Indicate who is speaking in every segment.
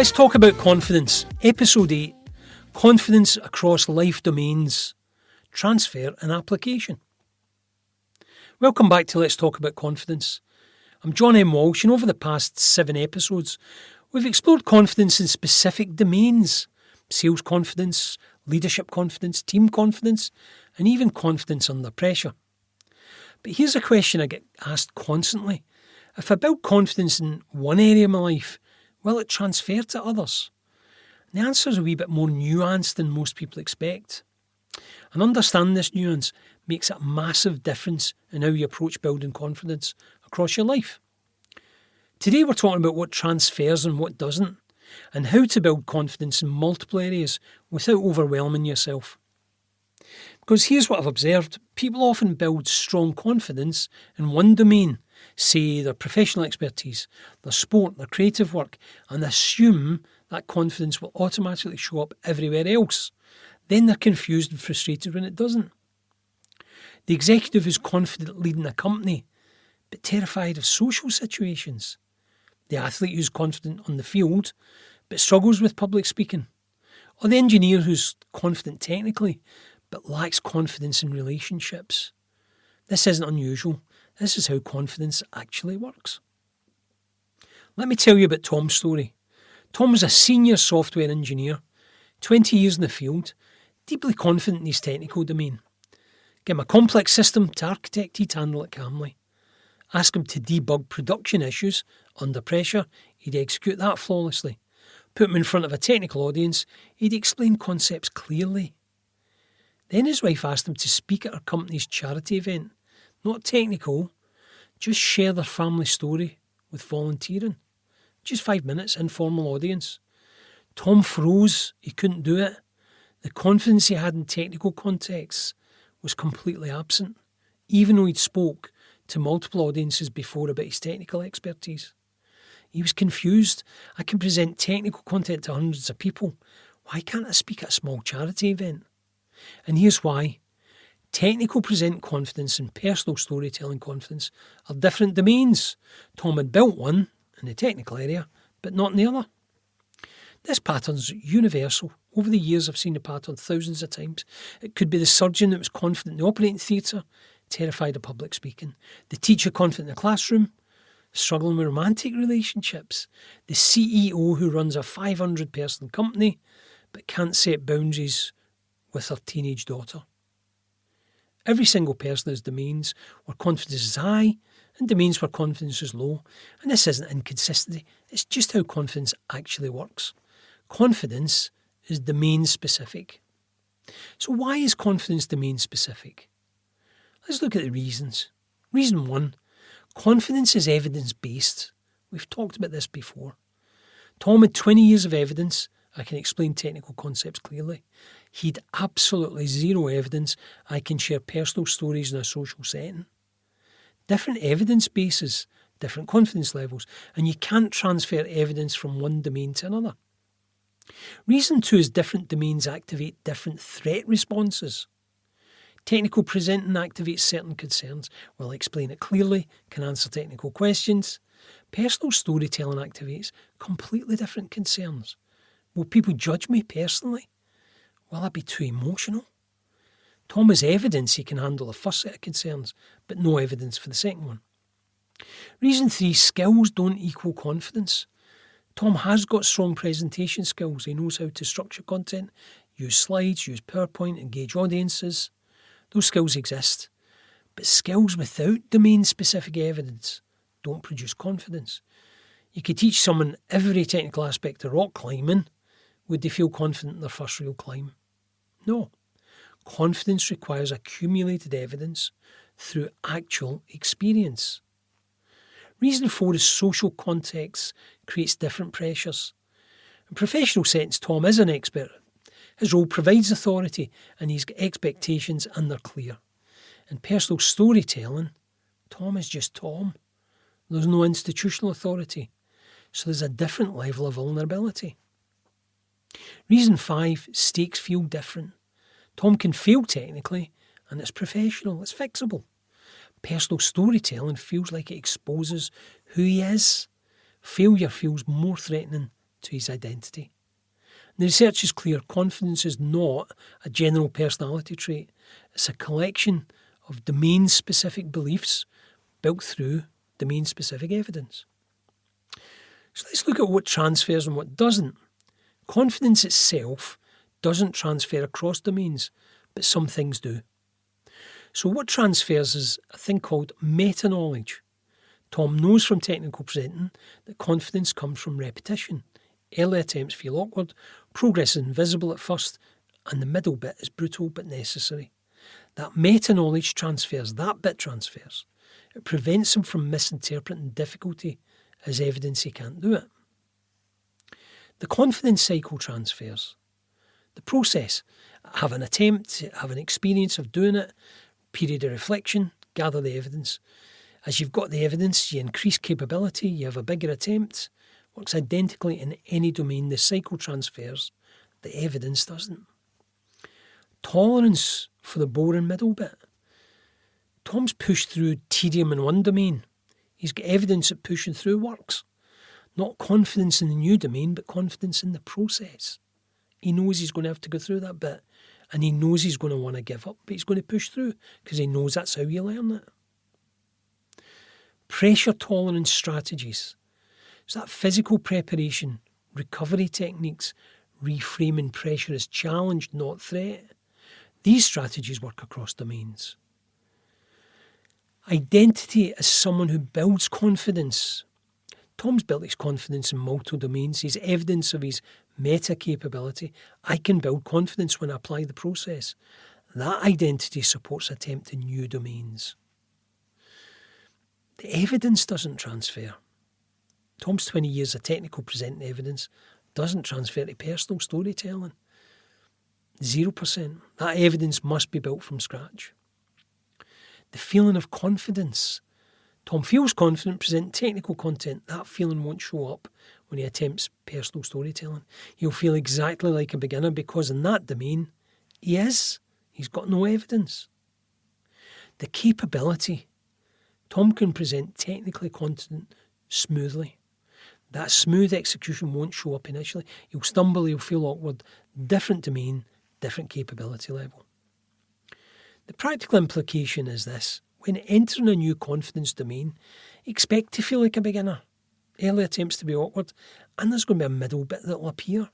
Speaker 1: Let's talk about confidence. Episode 8, confidence across life domains, transfer and application. Welcome back to Let's Talk About Confidence. I'm John M. Walsh, and over the past 7 episodes, we've explored confidence in specific domains: sales confidence, leadership confidence, team confidence, and even confidence under pressure. But here's a question I get asked constantly. If I build confidence in one area of my life, will it transfer to others? And the answer is a wee bit more nuanced than most people expect. And understanding this nuance makes a massive difference in how you approach building confidence across your life. Today we're talking about what transfers and what doesn't, and how to build confidence in multiple areas without overwhelming yourself. Because here's what I've observed: people often build strong confidence in one domain, say their professional expertise, their sport, their creative work, and assume that confidence will automatically show up everywhere else. Then they're confused and frustrated when it doesn't. The executive who's confident leading a company, but terrified of social situations. The athlete who's confident on the field, but struggles with public speaking. Or the engineer who's confident technically, but lacks confidence in relationships. This isn't unusual. This is how confidence actually works. Let me tell you about Tom's story. Tom was a senior software engineer, 20 years in the field, deeply confident in his technical domain. Give him a complex system to architect, he'd handle it calmly. Ask him to debug production issues under pressure, he'd execute that flawlessly. Put him in front of a technical audience, he'd explain concepts clearly. Then his wife asked him to speak at her company's charity event. Not technical, just share their family story with volunteering. Just 5 minutes, informal audience. Tom froze, he couldn't do it. The confidence he had in technical contexts was completely absent, even though he'd spoke to multiple audiences before about his technical expertise. He was confused. I can present technical content to hundreds of people. Why can't I speak at a small charity event? And here's why. Technical present confidence and personal storytelling confidence are different domains. Tom had built one in the technical area, but not in the other. This pattern's universal. Over the years, I've seen the pattern thousands of times. It could be the surgeon that was confident in the operating theatre, terrified of public speaking. The teacher confident in the classroom, struggling with romantic relationships. The CEO who runs a 500-person company, but can't set boundaries with her teenage daughter. Every single person has domains where confidence is high and domains where confidence is low. And this isn't inconsistency, it's just how confidence actually works. Confidence is domain specific. So why is confidence domain specific? Let's look at the reasons. Reason 1, confidence is evidence-based. We've talked about this before. Tom had 20 years of evidence. I can explain technical concepts clearly. He'd absolutely zero evidence. I can share personal stories in a social setting. Different evidence bases, different confidence levels, and you can't transfer evidence from one domain to another. Reason 2 is different domains activate different threat responses. Technical presenting activates certain concerns. Will explain it clearly, can answer technical questions. Personal storytelling activates completely different concerns. Will people judge me personally? Will I be too emotional? Tom has evidence he can handle the first set of concerns, but no evidence for the second one. Reason 3, skills don't equal confidence. Tom has got strong presentation skills. He knows how to structure content, use slides, use PowerPoint, engage audiences. Those skills exist. But skills without domain-specific evidence don't produce confidence. You could teach someone every technical aspect of rock climbing. Would they feel confident in their first real climb? No. Confidence requires accumulated evidence through actual experience. Reason 4 is social context creates different pressures. In professional settings, Tom is an expert. His role provides authority and he's got expectations and they're clear. In personal storytelling, Tom is just Tom. There's no institutional authority. So there's a different level of vulnerability. Reason 5, stakes feel different. Tom can fail technically and it's professional, it's fixable. Personal storytelling feels like it exposes who he is. Failure feels more threatening to his identity. And the research is clear. Confidence is not a general personality trait. It's a collection of domain-specific beliefs built through domain-specific evidence. So let's look at what transfers and what doesn't. Confidence itself doesn't transfer across domains, but some things do. So what transfers is a thing called meta-knowledge. Tom knows from technical presenting that confidence comes from repetition. Early attempts feel awkward, progress is invisible at first, and the middle bit is brutal but necessary. That meta-knowledge transfers, that bit transfers. It prevents him from misinterpreting difficulty as evidence he can't do it. The confidence cycle transfers. The process, have an attempt, have an experience of doing it, period of reflection, gather the evidence. As you've got the evidence, you increase capability, you have a bigger attempt. Works identically in any domain. The cycle transfers, the evidence doesn't. Tolerance for the boring middle bit. Tom's pushed through tedium in one domain. He's got evidence that pushing through works. Not confidence in the new domain, but confidence in the process. He knows he's going to have to go through that bit, and he knows he's going to want to give up, but he's going to push through because he knows that's how you learn it. Pressure tolerance strategies. So that physical preparation, recovery techniques, reframing pressure as challenge, not threat. These strategies work across domains. Identity as someone who builds confidence. Tom's built his confidence in multiple domains. He's evidence of his meta capability. I can build confidence when I apply the process. That identity supports attempt in new domains. The evidence doesn't transfer. Tom's 20 years of technical presenting evidence doesn't transfer to personal storytelling. 0%. That evidence must be built from scratch. The feeling of confidence. Tom feels confident presenting technical content. That feeling won't show up when he attempts personal storytelling. He'll feel exactly like a beginner because in that domain, he is. He's got no evidence. The capability. Tom can present technically content smoothly. That smooth execution won't show up initially. He'll stumble, he'll feel awkward. Different domain, different capability level. The practical implication is this. When entering a new confidence domain, expect to feel like a beginner. Early attempts to be awkward, and there's going to be a middle bit that will appear.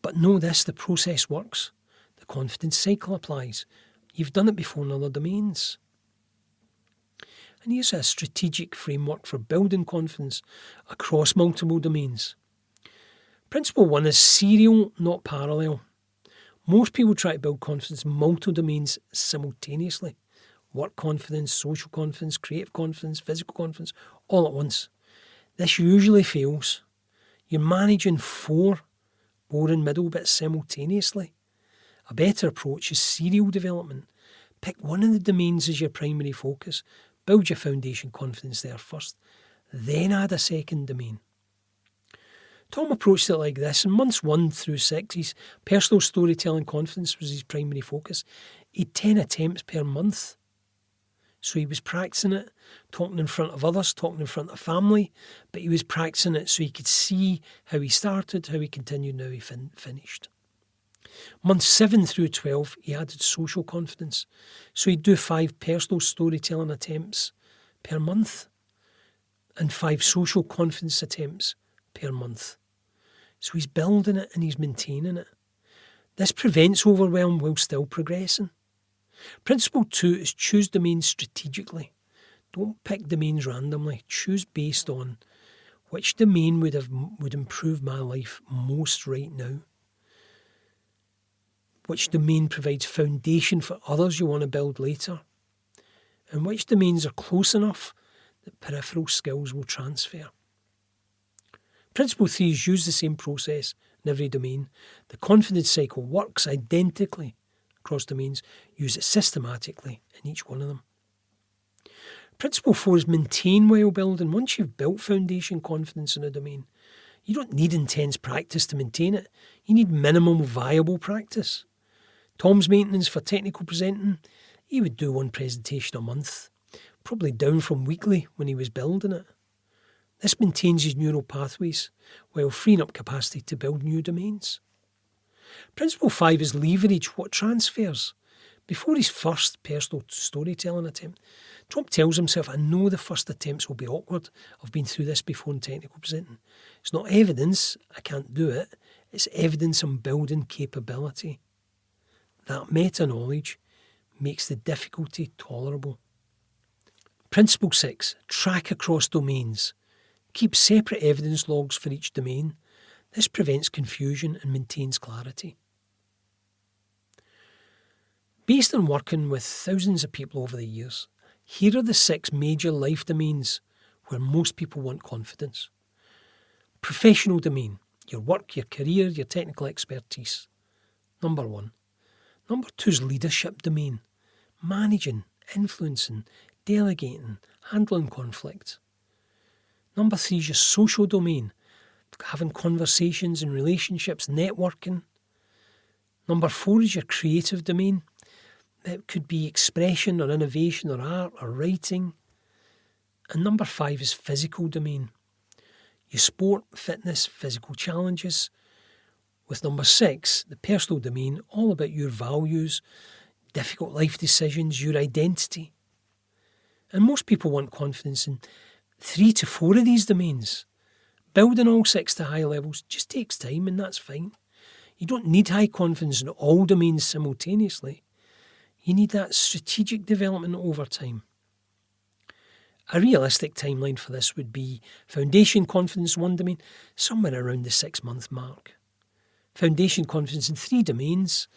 Speaker 1: But know this, the process works. The confidence cycle applies. You've done it before in other domains. And here's a strategic framework for building confidence across multiple domains. Principle 1 is serial, not parallel. Most people try to build confidence in multiple domains simultaneously. Work confidence, social confidence, creative confidence, physical confidence, all at once. This usually fails. You're managing 4 boring middle bits simultaneously. A better approach is serial development. Pick one of the domains as your primary focus. Build your foundation confidence there first. Then add a second domain. Tom approached it like this. In months 1 through 6, his personal storytelling confidence was his primary focus. He had 10 attempts per month. So he was practicing it, talking in front of others, talking in front of family, but he was practicing it so he could see how he started, how he continued, and how he finished. Months 7 through 12, he added social confidence. So he'd do 5 personal storytelling attempts per month and 5 social confidence attempts per month. So he's building it and he's maintaining it. This prevents overwhelm while still progressing. Principle 2 is choose domains strategically. Don't pick domains randomly. Choose based on which domain would improve my life most right now. Which domain provides foundation for others you want to build later. And which domains are close enough that peripheral skills will transfer. Principle 3 is use the same process in every domain. The confidence cycle works identically across domains. Use it systematically in each one of them. Principle 4 is maintain while building. Once you've built foundation confidence in a domain, you don't need intense practice to maintain it. You need minimum viable practice. Tom's maintenance for technical presenting, he would do 1 presentation a month, probably down from weekly when he was building it. This maintains his neural pathways while freeing up capacity to build new domains. Principle 5 is leverage what transfers. Before his first personal storytelling attempt, Tom tells himself, I know the first attempts will be awkward. I've been through this before in technical presenting. It's not evidence I can't do it. It's evidence I'm building capability. That meta-knowledge makes the difficulty tolerable. Principle 6, track across domains. Keep separate evidence logs for each domain. This prevents confusion and maintains clarity. Based on working with thousands of people over the years, here are the 6 major life domains where most people want confidence. Professional domain, your work, your career, your technical expertise. Number 1. Number 2 is leadership domain, managing, influencing, delegating, handling conflict. Number 3 is your social domain, having conversations and relationships, networking. Number 4 is your creative domain. It could be expression or innovation or art or writing. And number 5 is physical domain. Your sport, fitness, physical challenges. With number 6, the personal domain, all about your values, difficult life decisions, your identity. And most people want confidence in 3 to 4 of these domains. Building all 6 to high levels just takes time, and that's fine. You don't need high confidence in all domains simultaneously. You need that strategic development over time. A realistic timeline for this would be foundation confidence 1 domain, somewhere around the 6-month mark. Foundation confidence in 3 domains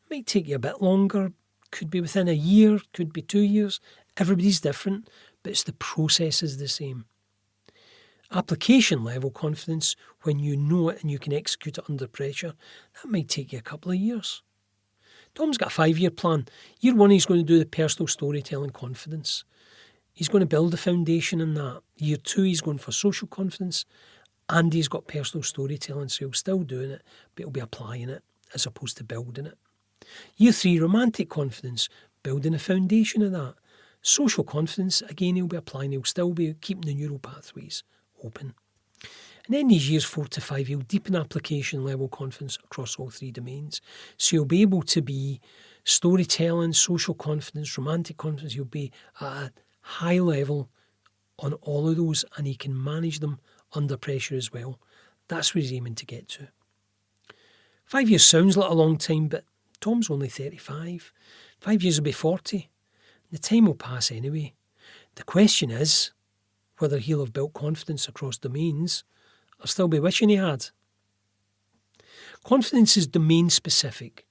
Speaker 1: might take you a bit longer, could be within a year, could be 2 years. Everybody's different, but it's the process is the same. Application level confidence, when you know it and you can execute it under pressure, that might take you a couple of years. Tom's got a 5-year plan. Year 1, he's going to do the personal storytelling confidence. He's going to build a foundation in that. Year 2, he's going for social confidence, and he's got personal storytelling, so he'll still doing it, but he'll be applying it as opposed to building it. Year 3, romantic confidence, building a foundation of that. Social confidence, again, he'll be applying, he'll still be keeping the neural pathways open. And then these years 4 to 5, he'll deepen application level confidence across all 3 domains. So he'll be able to be storytelling, social confidence, romantic confidence. He'll be at a high level on all of those, and he can manage them under pressure as well. That's where he's aiming to get to. 5 years sounds like a long time, but Tom's only 35. 5 years will be 40. The time will pass anyway. The question is whether he'll have built confidence across domains or still be wishing he had. Confidence is domain specific.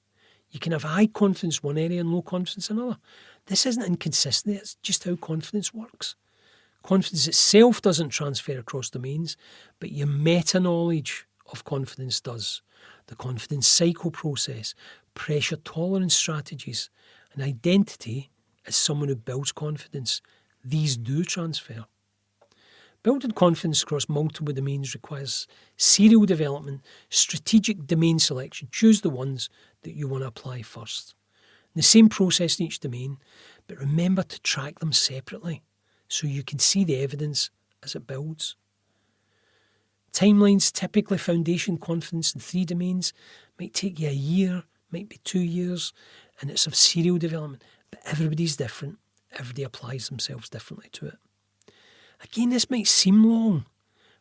Speaker 1: You can have high confidence one area and low confidence in another. This isn't inconsistent, it's just how confidence works. Confidence itself doesn't transfer across domains, but your meta-knowledge of confidence does. The confidence cycle process, pressure tolerance strategies, and identity as someone who builds confidence. These do transfer. Building confidence across multiple domains requires serial development, strategic domain selection. Choose the ones that you want to apply first. The same process in each domain, but remember to track them separately so you can see the evidence as it builds. Timelines, typically foundation confidence in 3 domains, might take you a year, might be 2 years, and it's of serial development. But everybody's different. Everybody applies themselves differently to it. Again, this might seem long,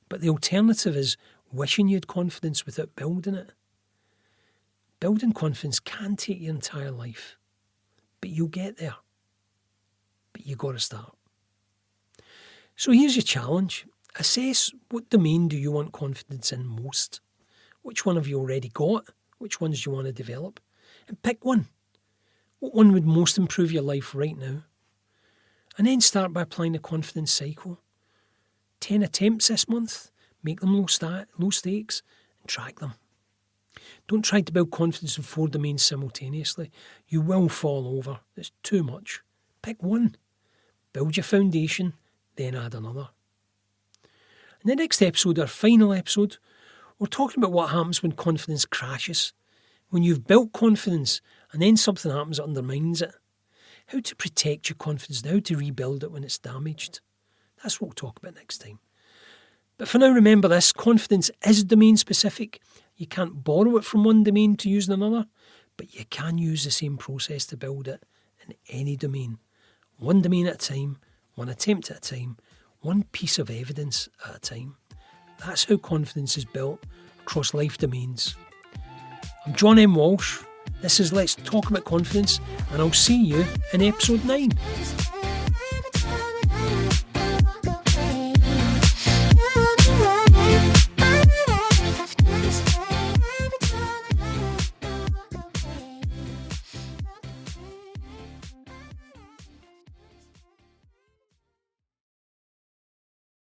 Speaker 1: but the alternative is wishing you had confidence without building it. Building confidence can take your entire life, but you'll get there. But you've got to start. So here's your challenge. Assess what domain do you want confidence in most? Which one have you already got? Which ones do you want to develop? And pick one. What one would most improve your life right now? And then start by applying the confidence cycle. 10 attempts this month, make them low stakes, and track them. Don't try to build confidence in 4 domains simultaneously. You will fall over. It's too much. Pick one. Build your foundation, then add another. In the next episode, our final episode, we're talking about what happens when confidence crashes. When you've built confidence and then something happens that undermines it. How to protect your confidence and how to rebuild it when it's damaged. That's what we'll talk about next time. But for now, remember this, confidence is domain specific. You can't borrow it from one domain to use in another, but you can use the same process to build it in any domain. One domain at a time, one attempt at a time, one piece of evidence at a time. That's how confidence is built across life domains. I'm John M. Walsh. This is Let's Talk About Confidence, and I'll see you in episode 9.